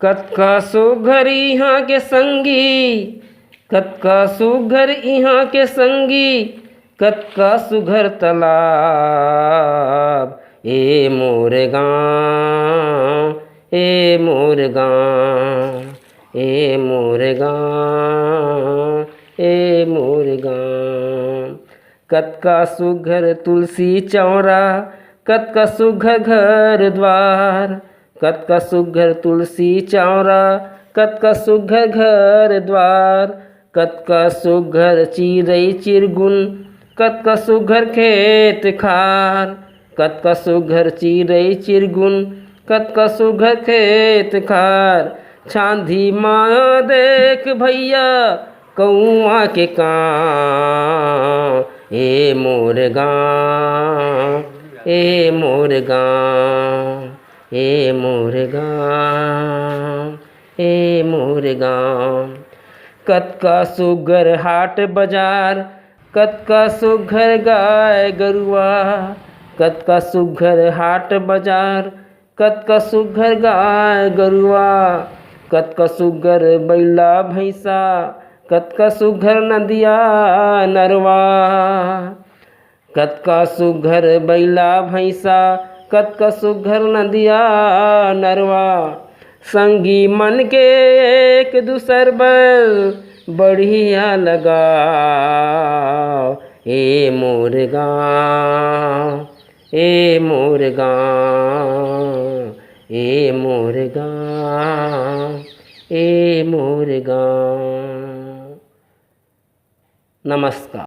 कतका सुघर इहाँ के संगी, कतका सुघर इहाँ के संगी, कतका सुघर तालाब। ए मोर गाँव, ए मोर गाँव, ए मोर गाँव, ए मोर गाँव। कतका सुघर तुलसी चौरा, कतका सुघर घर द्वार, कतका सुघर तुलसी चौरा, कतका सुघर घर द्वार। कतका सुघर चिरई चिरगुन, कतका सुघर खेत खार, कतका सुघर चिरई चिरगुन, कतका सुघर खेत खार। छांधी माँ देख भैया कौआ के काँव। ए मोर गाँव, ए मोर गाँव, ए मोर गाँव, ए मोर गाँव। कतका सुघर हाट बाजार, कतका सुघर गाय गरुआ, कतका सुघर हाट बाजार, कतका सुघर गाय गरुआ। कतका सुघर बैला भैंसा, कतका सुघर नदिया नरवा, कतका सुघर बैला भैंसा, कतका सुघर नदिया नरवा। संगी मन के एक दूसर बर बढ़िया लगा। ए मोर गाँव, ए मोर गाँव, ए मोर गाँव, ए मोर गाँव। नमस्कार।